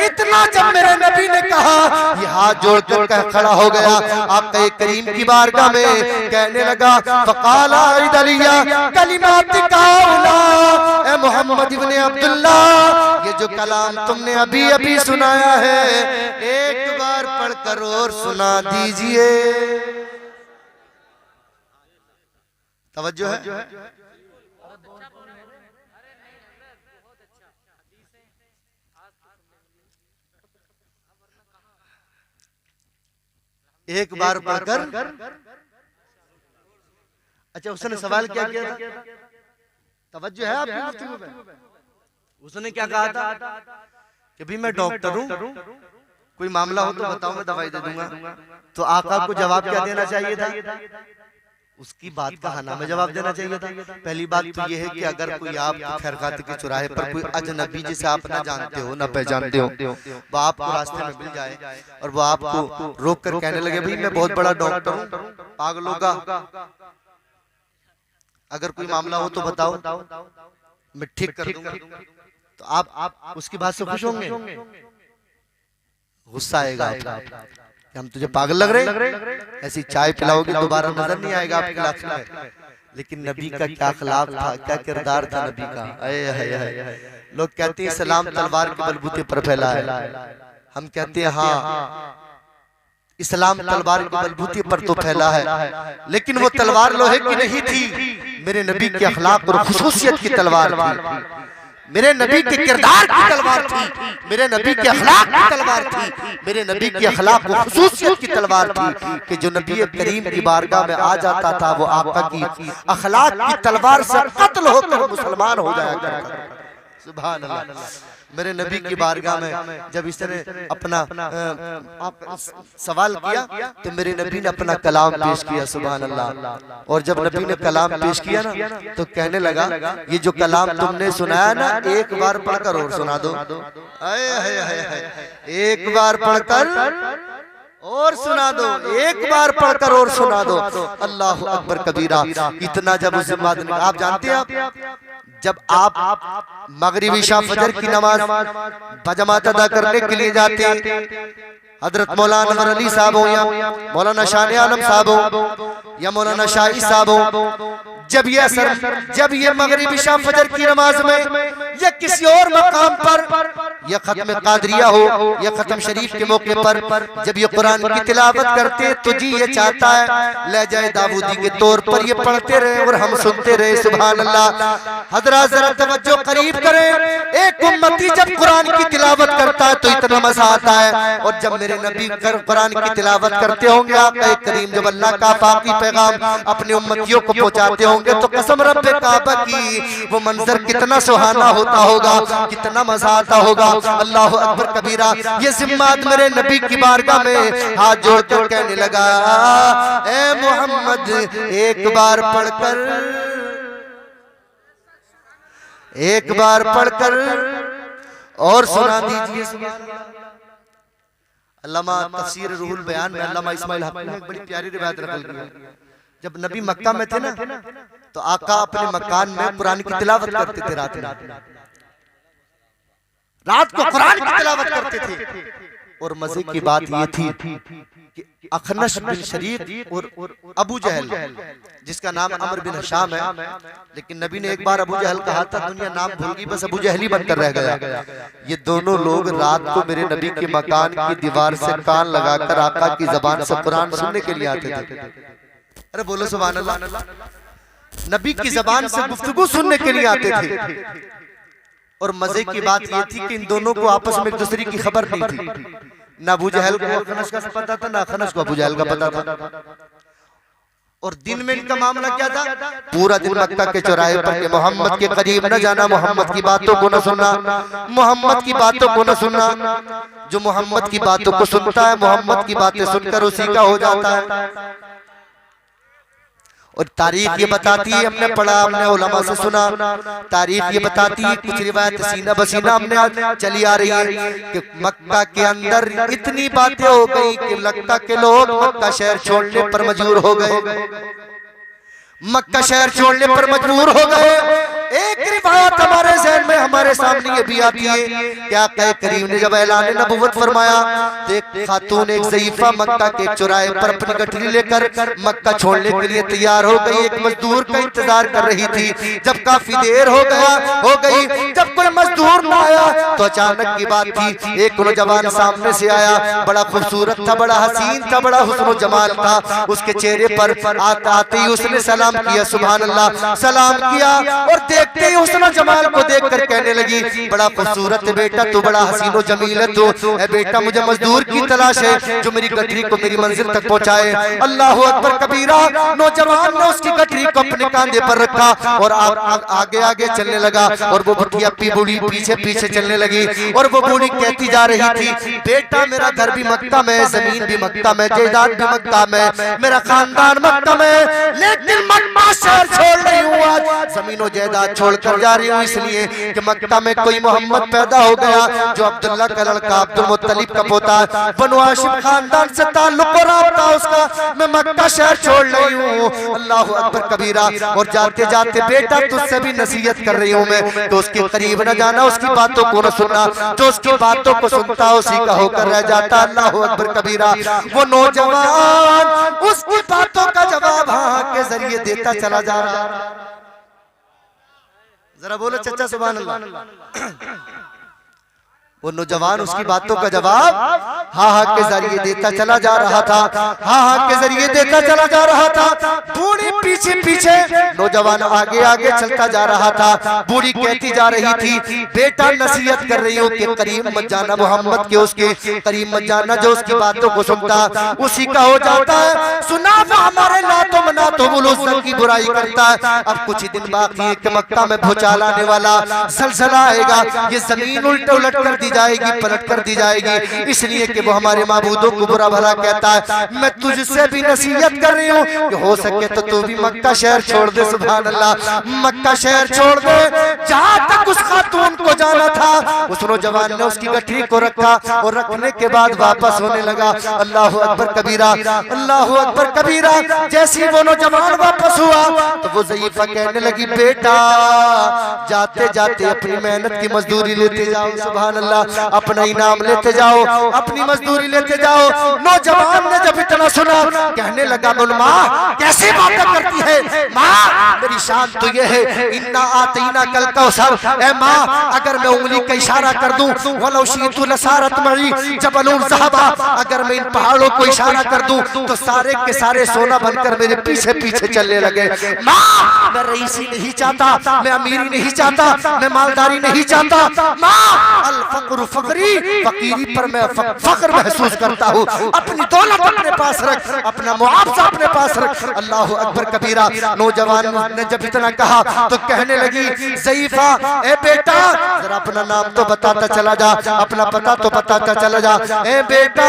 इतना जब मेरे नबी ने कहा, ये हाथ जोड़कर कह खड़ा हो गया आका करीम की बारगाह में, कहने लगा फकाला इदलिया कलिमातिका उला, ए मोहम्मद इब्ने अब्दुल्लाह, ये जो कलाम तुमने अभी अभी सुनाया है एक बार पढ़कर और सुना दीजिए। तवज्जो है। एक बार पढ़कर, अच्छा उसने सवाल क्या किया था? तवज्जो है आपकी गुफ्तगू पे? उसने क्या कहा था कि भी मैं डॉक्टर हूँ, कोई मामला हो तो बताओ मैं दवाई दे दूंगा। तो आका को जवाब क्या देना चाहिए था? उसकी बात का हाना में जवाब देना चाहिए था। पहली बात तो यह है कि अगर कोई आपको खैरखाते के चौराहे पर कोई अजनबी जिसे आप ना जानते हो ना पहचानते हो, वो आपको रास्ते में मिल जाए और वो आपको रोक कर कहने लगे भाई मैं बहुत बड़ा डॉक्टर हूँ, पागलों का अगर कोई मामला हो तो बताओ मैं ठीक कर दूंगा, तो आप उसकी बात से खुश होंगे? गुस्सा आएगा कि हम तुझे पागल लग रहे, ऐसी चाय पिलाओगे दोबारा नजर नहीं आएगा आपके इलाके में। लेकिन नबी का क्या खिलाफ था, क्या किरदार था नबी का। लोग कहते हैं सलाम तलवार के बलबूते पर फैला है, हम कहते हैं हाँ इस्लाम तलवार के बलबूते पर तो फैला है, लेकिन वो तलवार लोहे की नहीं थी, मेरे नबी के अखलाक और खुसूसियत की तलवार थी, मेरे नबी के किरदार की तलवार थी, मेरे नबी के अखलाक की तलवार थी, मेरे नबी के अखलाक और खुसूसियत की तलवार थी कि जो नबी करीम की बारगाह में आ जाता था वो आका की अखलाक की तलवार से कत्ल होकर मुसलमान हो जाया करता। सुभान अल्लाह। मेरे नबी की बारगाह में जब इसने अपना सवाल किया तो मेरे नबी ने अपना कलाम पेश किया। सुभान अल्लाह। और जब नबी ने कलाम पेश किया ना तो कहने लगा ये जो कलाम तुमने सुनाया ना एक बार पढ़कर और सुना दो, एक बार पढ़कर और सुना दो, एक बार पढ़कर और सुना दो। अल्लाह अकबर कबीरा। इतना जब उस आप जानते हैं जब आप मगरिबी शाह फजर की नमाज बजमात अदा करने के लिए जाते हैं, हजरत मौलाना अनवर अली साहब हो या मौलाना शाह आलम साहब हो या मौलाना शाही साहब हो, जब ये मगरिबी शाम फजर की नमाज में या किसी और मकाम पर या खत्म कादरिया हो या खत्म शरीफ के मौके पर जब ये कुरान की तिलावत करते तो जी ये चाहता है ले जाए दाऊदी के तौर पर ये पढ़ते रहे और हम सुनते रहे। सुभान अल्लाह। हजरात जरा तवज्जो करीब करें। एक उम्मती जब कुरान की तिलावत करता है तो इतना मजा आता है, और जब मेरे नबी कुरान की तिलावत करते होंगे आका करीम जब अल्लाह का पाकी पैगाम अपने उम्मतियों को पहुंचाते होंगे तो कसम रब्बे काबा की वो मंजर कितना सुहाना होता होगा, कितना मजा आता होगा। अल्लाह अकबर कबीरा। ये जिम्माद मेरे नबी की बारगाह में हाथ जोड़कर कहने लगा, ए मोहम्मद एक बार पढ़कर और सुना दीजिए। अल्लामा तफसीर रूहुल बयान में अल्लामा इस्माइल हक ने एक बड़ी प्यारी रिवायत नकल की। जब नबी मक्का में थे ना तो आका अपने मकान में कुरान की तिलावत करते थे। रात को कुरान की तिलावत करते थे। और मजे की बात ये थी कि अखनश बिन शरीक और अबू जहल जिसका नाम अमर बिन हशाम है, लेकिन नबी ने एक बार अबू जहल कहा था, दुनिया नाम भूल गई, बस अबू जहल ही बनकर रह गया। ये दोनों लोग रात को मेरे नबी के मकान की दीवार से कान लगाकर आका की जबान से कुरान सुनने के लिए आते थे। अरे बोलो सुभान अल्लाह। नबी की जबान से गुफ्तगू सुनने के लिए आते थे। और मजे की बात ये थी कि इन दोनों को आपस में एक दूसरे की खबर नहीं थी। न अबू जहल को अखनश का पता था, न अखनश को अबू जहल का पता था। और दिन में इनका मामला क्या था? पूरा दिन मक्का के चौराहे पर मोहम्मद के करीब न जाना, मोहम्मद की बातों को न सुनना, मोहम्मद की बातों को न सुनना। जो मोहम्मद की बातों को सुनता है मोहम्मद की बातें सुनकर उसी का हो जाता है। और तारीख ये बताती है, हमने पढ़ा, हमने उलमा से सुना, तारीख ये बताती है, कुछ रिवायत सीना बसीना हमने चली आ रही है कि मक्का के अंदर इतनी बातें हो गई कि लगता के लोग मक्का शहर छोड़ने पर मजबूर हो गए। मक्का शहर छोड़ने पर मजबूर हो गए। एक रिवायत हमारे ज़हन में हमारे सामने ये भी आती है, क्या कहे करीम ने जब ऐलान नबुव्वत फरमाया तो एक खातून एक ज़ईफ़ा मक्का के चौराहे पर अपनी गठरी लेकर मक्का छोड़ने के लिए तैयार हो गई। एक मजदूर का इंतजार कर रही थी। जब काफी देर हो गई, जब कोई मजदूर न आया तो अचानक की बात थी, एक नौजवान सामने से आया, बड़ा खूबसूरत था, बड़ा हसीन था, बड़ा हुस्न जमाल था। उसके चेहरे पर आते ही उसने सलाम किया। सुभान अल्लाह। सलाम किया और देखते ही हुस्न जमाल को देखकर कहने लगी, बड़ा खूबसूरत है बेटा, तू बड़ा हसीनो जमील है तू। ए बेटा मुझे मजदूर की तलाश है जो मेरी गठरी को मेरी मंजिल तक पहुंचाए। अल्लाह अकबर कबीरा। नौजवान ने उसकी गठरी को अपने कांधे पर रखा और आगे आगे चलने लगा। और वो बुढ़िया बूढ़ी पीछे पीछे चलने लगी। और वो बूढ़ी कहती जा रही थी, बेटा मेरा घर भी मक्का में, जमीन भी मक्का में, जायदाद भी मक्का में, मेरा खानदान मक्का में, लेकिन मक्का शहर छोड़ रही हूँ आज, जमीनों जायदाद छोड़कर जा रही हूँ इसलिए कि मक्का में कोई मोहम्मद पैदा हो गया जो अब्दुल्ला का लड़का अब्दुल मुत्तलिब का पोता, बनु हाशिम खानदान से ताल्लुक रहा उसका। मैं मक्का शहर छोड़ रही हूँ। अल्लाह अकबर कबीरा। और जाते जाते बेटा तुझसे भी नसीहत कर रही हूँ मैं, तो उसके करीब न जाना, उसकी बातों को न सुनना, जो उसकी बातों को सुनता उसी का होकर रह जाता। अल्लाह अकबर कबीरा। वो नौजवान उसकी बातों का जवाब हाँ के जरिए देता चला जा रहा। जरा बोलो चचा सुभान अल्लाह। वो नौजवान उसकी बातों का जवाब हाँ हाँ के जरिए देता चला जा रहा था, हाँ हाँ के जरिए देता चला जा रहा था। बूढ़ी पीछे पीछे, नौजवान आगे आगे चलता जा रहा था। बूढ़ी कहती जा रही थी, बेटा नसीहत कर रही हूँ कि करीब मत जाना मोहम्मद के, उसके करीब मत जाना, जो उसकी बातों को सुनता उसी का हो जाता है। सुना वो हमारे नातों में नातों बुलूसर की बुराई करता है। अब कुछ ही दिन बाकी है कि मक्का में भूचाल आने वाला, ज़लज़ला आएगा, ये जमीन उल्ट उलट कर दी जाएगी, पलट कर दी जाएगी, इसलिए कि वो हमारे माबूदों को बुरा भला कहता है। मैं तुझसे भी नसीहत कर रही हूँ कि हो सके तो तू भी मक्का शहर छोड़ दे। सुभान अल्लाह। मक्का शहर छोड़ दे, जहां तक उस खातून को जाना था उस नौजवान ने उसकी गठरी को रखा और रखने के बाद वापस होने लगा। अल्लाह अकबर कबीरा, अल्लाह अकबर कबीरा। जैसे वो नौजवान वापस हुआ तो वो ज़ईफा कहने लगी, बेटा जाते जाते अपनी मेहनत की मजदूरी लेते जाओ, सुभान अल्लाह, अपना इनाम लेते जाओ, अपनी मजदूरी लेते जाओ। नौजवान ने जब इतना सुना कहने लगा, माँ कैसी बातें करती है माँ, मेरी शान तो ये है, इन्ना आतीना कल कौसर। ए माँ, अगर मैं उंगली का इशारा कर दूं, वलो शीतु लसारत मई जबलुन ज़हबा, अगर मैं इन पहाड़ों को इशारा कर दूं तो सारे के सारे सोना बनकर मेरे पीछे पीछे चलने लगे। माँ, मैं रईसी नहीं चाहता, मैं अमीरी नहीं चाहता, मैं मालदारी नहीं चाहता। माँ, अल फक्र फकरी, फकीरी पर मैं फक्र महसूस करता हूँ। अपनी दौलत अपने पास रख, अपना मुआवजा अपने पास रख। अल्लाह अकबर कबीरा। नौजवान ने जब इतना कहा तो कहने लगी, ज़ईफा, ए बेटा जरा अपना नाम तो बताता चला जा, अपना पता तो बताता चला जा। ए बेटा,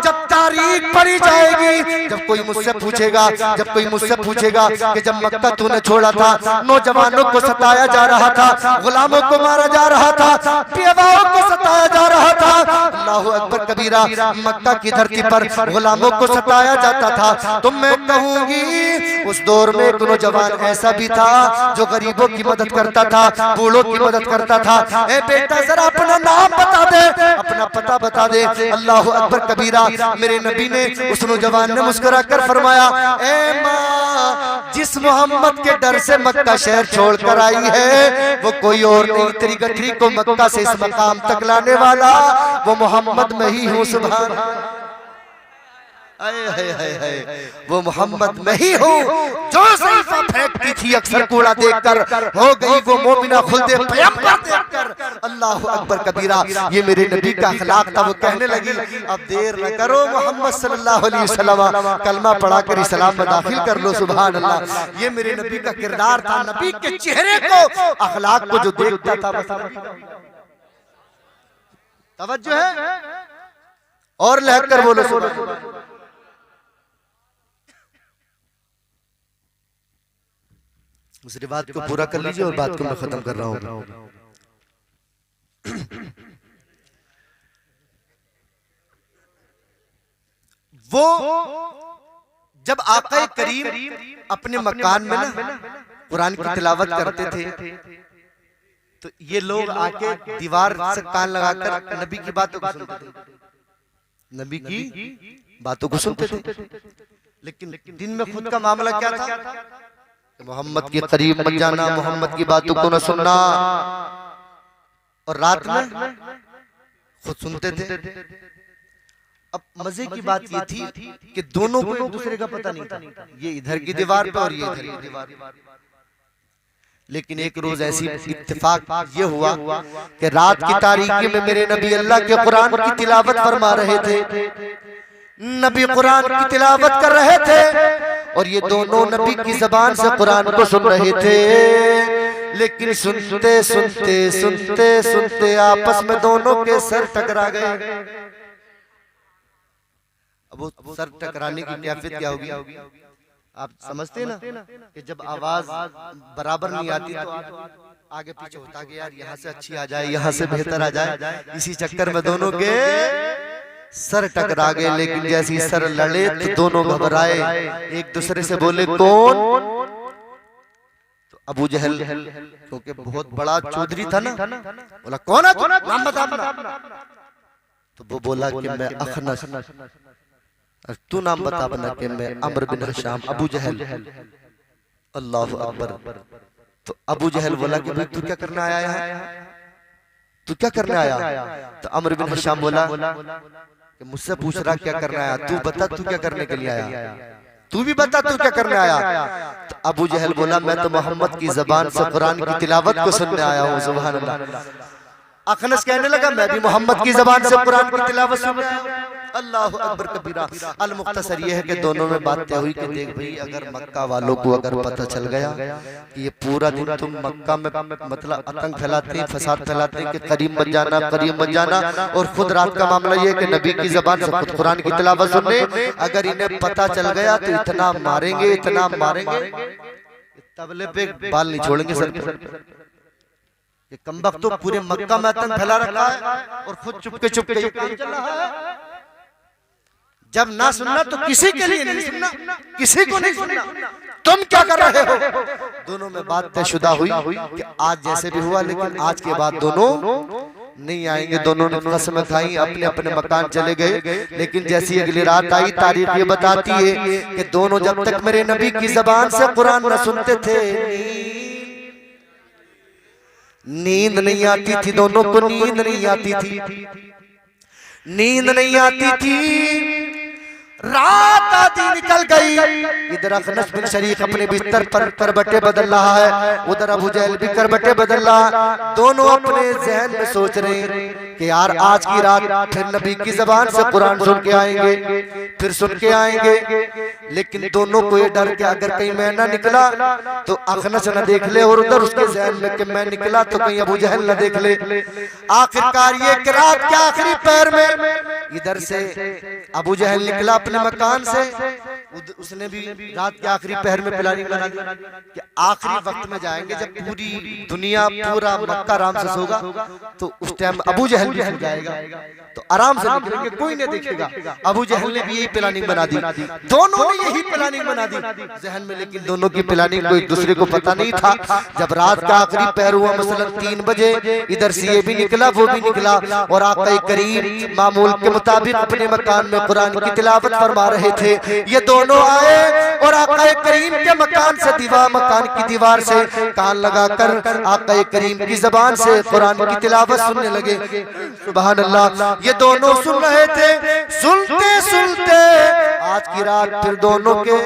जब तारीख पड़ी जाएगी, जब कोई मुझसे पूछेगा, जब कोई मुझसे पूछेगा कि जब मक्का तूने छोड़ा था, नौजवानों को सताया जा रहा था, गुलामों को मारा जा रहा था, बेवाओं को सताया जा रहा था। अल्लाह अकबर कबीरा। मक्का की धरती पर गुलामों को सताया जाता था, तो मैं कहूंगी उस दौर में एक नौजवान ऐसा भी था जो गरीबों की मदद करता था, बूढ़ों की मदद करता था। ए बेटा जरा अपना नाम बता दे, अपना पता बता दे। अल्लाह अकबर कबीरा। मेरे नबी ने, उस नौजवान ने मुस्कुरा कर फरमाया, ए माँ, जिस मोहम्मद के डर से मक्का शहर छोड़कर आई है वो कोई और नहीं, तेरी गठरी को मक्का से इस मकाम तक लाने वाला वो मोहम्मद मैं ही हूँ। सुभान, वो मोहम्मद मैं ही हूँ जो ज़ईफा फेंकती थी अक्सर कूड़ा देखकर, हो गई वो मोमिना खुल्दे पैगंबर देखकर। अल्लाह अकबर कबीरा। ये मेरे नबी का अखलाक था। वो कहने लगी, अब देर न करो, मोहम्मद सल्लल्लाहु अलैहि वसल्लम कलमा पढ़ाकर इस्लाम में दाखिल कर लो। सुभान अल्लाह। ये मेरे नबी का किरदार था। नबी के चेहरे को, अखलाक को जो देखता था, तवज्जो है और लहक कर बोलो सुभान अल्लाह। उस रिवाज को पूरा कर लीजिए और बात को मैं खत्म कर रहा हूँ। वो जब आका करीम अपने मकान में ना कुरान की तिलावत करते थे तो ये लोग आके दीवार से कान लगाकर नबी की बातों को सुनते थे, नबी की बातों को सुनते थे। लेकिन दिन में खुद का मामला क्या था? मोहम्मद के करीब मत जाना, मोहम्मद की बातों को न सुनना। और रात में खुद सुनते थे। अब मजे की बात ये थी कि दोनों को एक दूसरे का पता नहीं था, ये इधर की दीवार पे और ये इधर की दीवार पे। लेकिन एक रोज ऐसी इत्तेफाक ये हुआ कि रात की तारीकी में मेरे नबी अल्लाह के कुरान की तिलावत फरमा रहे थे। नबी कुरान की तिलावत कर रहे थे और ये दोनों नबी की जबान से कुरान को सुन रहे थे। लेकिन सुनते सुनते सुनते सुनते आपस में दोनों के सर टकरा गए। अब वो सर टकराने की कैफियत क्या होगी आप समझते ना कि जब आवाज बराबर नहीं आती तो आगे पीछे होता कि यार यहाँ से अच्छी आ जाए, यहाँ से बेहतर आ जाए। इसी चक्कर में दोनों के सर टकरा गए। लेकिन जैसे ही सर लड़े तो दोनों घबराए, एक दूसरे से बोले कौन? तो अबू जहल क्योंकि बहुत बड़ा चौधरी था ना, बोला कौन है? नाम बता। तो वो बोला कि मैं अखनस। तू नाम बता बना के मैं अम्र बिन हिशाम। अबू जहल। अल्लाह अकबर। तो अबू जहल बोला कि भाई तू क्या करने आया है? तू क्या करने आया? तो अम्र बिन हिशाम बोला कि मुझसे पूछ रहा क्या करने आया, तू बता तू क्या करने के लिए आया, तू भी बता तू क्या करने आया। तो अबू जहल बोला मैं तो मोहम्मद की जबान से कुरान की तिलावत को सुनने आया हूँ। सुभान अल्लाह। अखनस कहने लगा मैं भी मोहम्मद की जबान से कुरान की तिलावत सुन रहा हूं। अल्लाह अकबर कबीरा। अल मुख्तसर ये है कि दोनों में बात तय हुई कि देख भाई अगर मक्का वालों को अगर पता चल गया कि ये पूरा दिन तुम मक्का में मतलब आतंक फैलाते हैं, फसाद फैलाते हैं कि करीब मत जाना, करीब मत जाना, और खुद रात का मामला ये कि नबी की जबान से खुद कुरान की तिलावत सुनने, अगर इन्हें पता चल गया तो इतना मारेंगे, इतना मारेंगे, तबले पे बाल नहीं छोड़ेंगे सर पे। कि कमबख्त तो पूरे मक्का में आतंक फैला रखा है और खुद चुपके चुपके ये काम चल रहा है। जब ना सुनना तो किसी के लिए नहीं सुनना, किसी को नहीं सुनना, तुम क्या कर रहे हो। दोनों में बात तयशुदा हुई कि आज जैसे भी हुआ, लेकिन आज के बाद दोनों नहीं आएंगे। दोनों ने कसम खाई, अपने अपने मकान चले गए। लेकिन जैसी अगली रात आई, तारीख ये बताती है कि दोनों जब तक मेरे नबी की जबान से कुरान न सुनते थे, नींद नहीं आती थी। दोनों को नींद नहीं आती थी, नींद नहीं आती थी। रात आधी निकल गई। इधर अखनस बिन शरीक अपने बिस्तर पर करबटे बदल रहा है, उधर अबू जहल भी करबटे बदल रहा। दोनों अपने जहन में सोच रहे हैं कि यार आज की रात फिर नबी की जबान से कुरान सुन के आएंगे, फिर सुन के आएंगे। लेकिन दोनों को ये डर कि अगर कहीं मैं ना निकला तो अखनस न देख ले, और उधर उसके जहन में कि मैं निकला तो कहीं अबू जहल न देख ले। आखिरकार ये कि रात के आखिरी पैर में इधर से अबू जहल निकला अपने मकान से। उसने भी रात के आखिरी पहर में प्लानिंग बना दी कि आखिरी वक्त में जाएंगे जब पूरी दुनिया, पूरा मक्का आराम से सोगा, तो उस टाइम अबू जहल भी सो जाएगा, तो आराम से निकलेंगे, कोई नहीं देखेगा। अबू जहल ने भी यही प्लानिंग बना दी, दोनों ने यही प्लानिंग बना दी जहन में। लेकिन दोनों की प्लानिंग को एक दूसरे को पता नहीं था। जब रात का आखिरी पहर हुआ मसलन 3 बजे, इधर से ये भी निकला, वो भी निकला, और आका करीम मामूल के मुताबिक अपने मकान में कुरान की तिलावत फरमा रहे थे। ये दोनों आए और आका करीम के मकान से मकान की दीवार से कान लगाकर आका करीम की जबान से कुरान की तिलावत सुनने लगे। सुभान अल्लाह। ये दोनों सुन रहे थे। सुनते सुनते आज की रात फिर दोनों के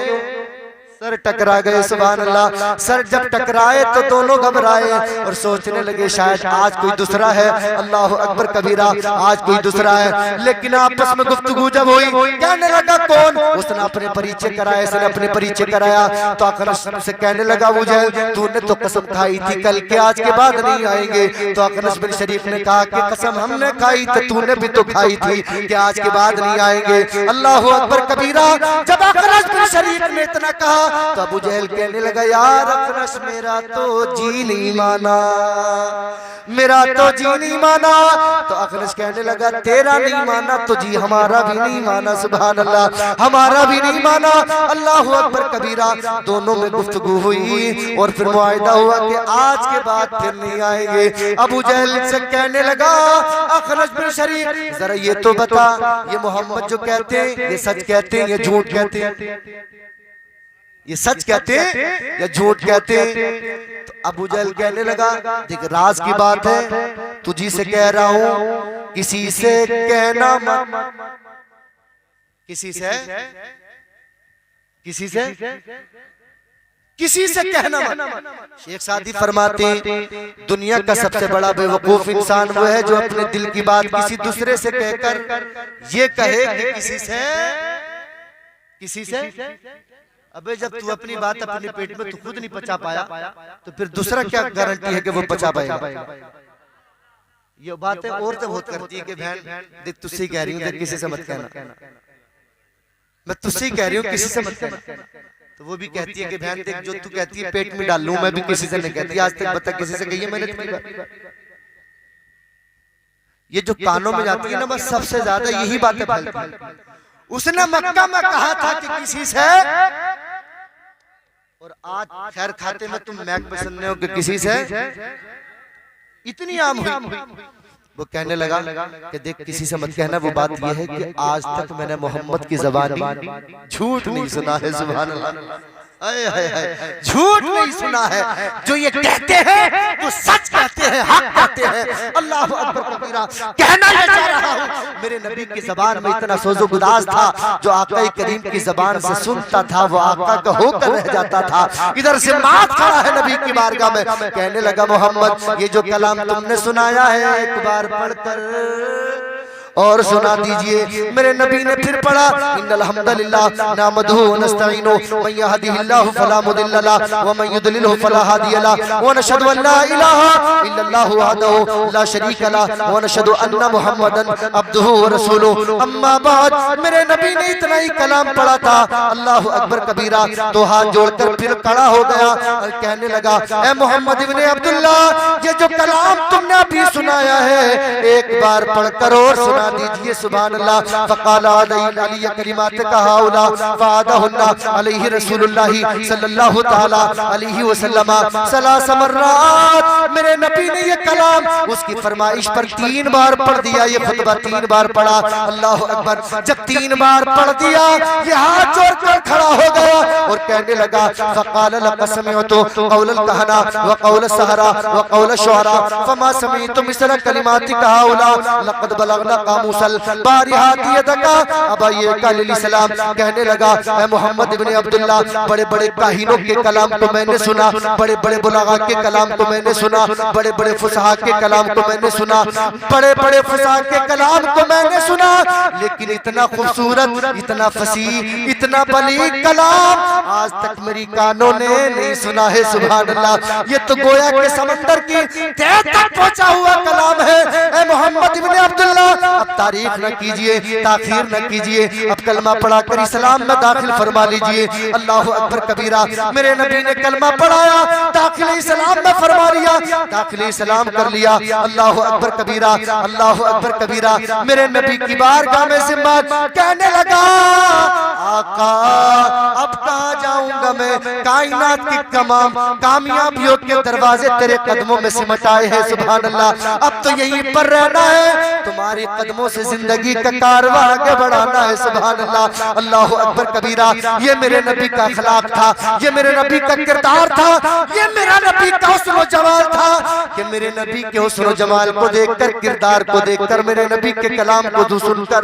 सर टकरा गए। सुभान अल्लाह। सर जब टकराए तो दोनों घबराए और सोचने लगे शायद आज कोई दूसरा है। अल्लाह अकबर कबीरा, आज कोई दूसरा है। लेकिन आपस में गुफ्तगू जब हुई, कहने लगा कौन? उसने अपने परिचय कराया, इसने अपने परिचय कराया। तो अखनस से कहने लगा मुझे, तूने तो कसम खाई थी कल के आज के बाद नहीं आएंगे। तो अखनस बिन शरीफ ने कहा कि कसम हमने खाई तो तूने भी तो खाई थी कि आज के बाद नहीं आएंगे। अल्लाह अकबर कबीरा। जब अखनस बिन शरीफ ने इतना कहा तो अबू जहल कहने लगा यार अखनस मेरा तो जी नहीं माना, मेरा तो जी नहीं माना। तो अखनस कहने लगा तेरा नहीं माना तो जी हमारा भी नहीं माना। सुभान अल्लाह। हमारा भी नहीं माना। अल्लाह अकबर कबीरा। दोनों में गुफ्तगू हुई और फिर मुआहिदा हुआ कि आज के बाद फिर नहीं आएंगे। अबू जहल से कहने लगा अखनस बिन शरीफ जरा ये तो बता, ये मोहम्मद जो कहते हैं ये सच कहते हैं या झूठ कहते हैं? ये सच कहते हैं या झूठ कहते हैं? तो अबू जहल कहने लगा देख राज की बात है, तुझी से कह रहा हूं, किसी से कहना मत, किसी से कहना मत। शेख सादी फरमाते हैं दुनिया का सबसे बड़ा बेवकूफ इंसान वो है जो अपने दिल की बात किसी दूसरे से कहकर ये कहे कि किसी से अबे जब तू अपनी बात अपने पेट में तू खुद नहीं पचा पाया तो फिर दूसरा क्या गारंटी है कि वो पचा पाएगा? ये बातें औरतें बहुत करती है कि बहन देख तुझसे कह रही हूँ, देख किसी से मत कहना, मैं तुझसे कह रही हूँ किसी से मत कहना। तो वो भी कहती है कि बहन देख जो तू कहती है पेट में डाल लूं, मैं भी किसी से नहीं कहती, आज तक बता किसी से कही है मैंने तुम्हारी बात? ये जो कानों में जाती है ना बस सबसे ज्यादा यही बातें फैलती है। उसने मक्का में कहा था कि किसी से, और आज खैर खाते में तुम मैक पे सुन रहे हो कि किसी से, इतनी आम हुई। वो कहने लगा कि देख किसी से मत कहना। वो बात यह है कि आज तक मैंने मोहम्मद की ज़बानी झूठ नहीं सुना है। सुभान अल्लाह। झूठ नहीं सुना है। जो ये कहते हैं तो सच कहते हैं, हक कहते हैं। अल्लाह अकबर कबीरा। कहना ये चाह रहा हूं मेरे नबी की जबान में इतना सोजो गुदाज था, जो आका करीम की जबान से सुनता था वो आका का होकर रह जाता था। इधर से मात खड़ा है नबी की बारगाह में, कहने लगा मोहम्मद ये जो कलाम तुमने सुनाया है एक बार पढ़कर और सुना दीजिए। मेरे नबी ने फिर पढ़ा इन्नल हम्दुलिल्लाह नहमदुहु व नस्तईनुहु मन यहदिहिल्लाहु फला मुदिल्ल लहु व मन युद्लिलहु फला हादिय लहु व नशहदु अन ला इलाहा इल्लल्लाहु वहदहु ला शरीका लहु व नशहदु अन्ना मुहम्मदन अब्दुहु व रसूलुहु। अम्मा बाद मेरे नबी ने इतना ही कलाम पढ़ा था। अल्लाह अकबर कबीरा। तो हाथ जोड़कर फिर खड़ा हो गया और कहने लगा ए मोहम्मद इब्ने अब्दुल्लाह, ये जो कलाम तुमने अभी सुनाया है एक बार पढ़कर और सुना दीजिए। सुभान अल्लाह। फ़क़ाल अलैहि कलिमात कहाउला फ़अदहुन्ना अलैहि रसूलुल्लाह सल्लल्लाहु तआला अलैहि वसल्लम सलास मर्रात। मेरे नबी ने ये कलाम उसकी फरमाइश पर 3 बार पढ़ दिया। ये खुतबा 3 बार पढ़ा। अल्लाह अकबर। जब 3 बार पढ़ दिया ये हाथ जोड़कर खड़ा हो गया और कहने लगा फ़क़ाल लक़द समिअतु क़ौलल कहना व क़ौल सहरा व क़ौल शुअरा फमा समिअतु मिस्ल कलिमाति कहाउला लक़द बलगना कामुसल बारिहाति यदका। अबा ये अलैहिस्सलाम कहने लगा ऐ मोहम्मद इब्ने अब्दुल्लाह, बड़े बड़े काहिनों के कलाम को मैंने सुना, बड़े बड़े बुलागा के कलाम को मैंने सुना, बड़े बड़े फुसहा के कलाम को मैंने सुना, बड़े बड़े फुसहा के कलाम को मैंने सुना, लेकिन इतना खूबसूरत, इतना फसीह, इतना बलीग कलाम आज तक मेरी कानों ने नहीं सुना है। सुभान अल्लाह। ये तो गोया के समंदर की तह तक पहुंचा हुआ कलाम है। ऐ मोहम्मद इब्ने अब्दुल्लाह, अब तारीफ न कीजिए, ताखीर न कीजिए, अब कलमा पढ़ाकर इस्लाम में दाखिल फरमा लीजिए। अल्लाह अकबर कबीरा। मेरे नबी ने कलमा पढ़ाया, दाखिल इस्लाम में फरमा लिया, दाखिल इस्लाम कर लिया। अल्लाह अकबर कबीरा, अल्लाह अकबर कबीरा। मेरे नबी की बारगाह में सिम्बाद कहने लगा आका अब कहाँ जाऊंगा मैं, कायनात की तमाम कामयाबियों के दरवाजे तेरे कदमों में सिमट आए हैं। सुभान अल्लाह। अब तो यहीं पर रहना है, तुम्हारे कदमों से जिंदगी का कारवां आगे बढ़ाना है। सुभान अल्लाह। अल्लाह अकबर कबीरा। ये मेरे नबी का अखलाक था, ये मेरे नबी का किरदार था, ये मेरा नबी का हुस्न व जमाल था कि मेरे नबी के हुस्न व जमाल को देखकर, किरदार को देखकर, मेरे नबी के कलाम को सुनकर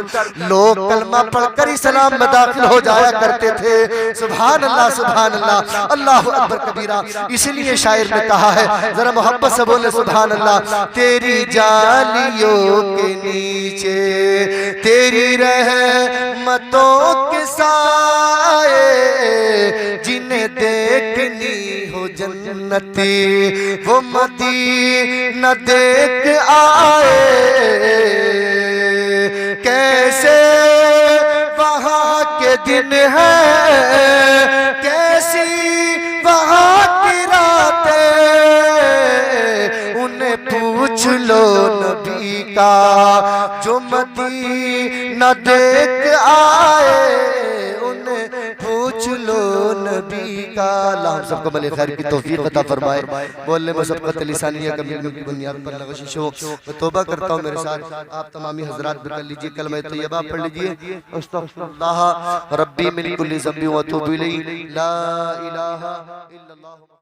लोग कलमा पढ़कर इस्लाम में दाखिल हो जाया करते थे। सुभान अल्लाह, सुभान अल्लाह। अल्लाह अकबर कबीरा। इसलिए शायर ने कहा है, जरा मोहब्बत से बोले सुभान अल्लाह। तेरी जालियों के नीचे तेरी रहमतों के साए जिन्हें देखनी हो जन्नती वो मदीना देख आए। कैसे वहाँ के दिन है, कैसी वहाँ की रातें, उन्हें पूछ लो नबी का जो मदीना देख आए, उन्हें पूछ लो नबी का। अल्लाह हम सबको भले खैर की तौफीक अता फरमाए। बोलने में सबका लिसानिया कभी की बुनियाद पर लग़ज़िश हो। मैं तौबा करता हूँ, मेरे साथ आप तमामी हज़रात भी कर लीजिए, कलमा तैयबा पढ़ लीजिए। अस्तग़फिरुल्लाह रब्बी मिन कुल्लि ज़ंबि व अतूबु इलैहि ला इलाहा इल्लल्लाह।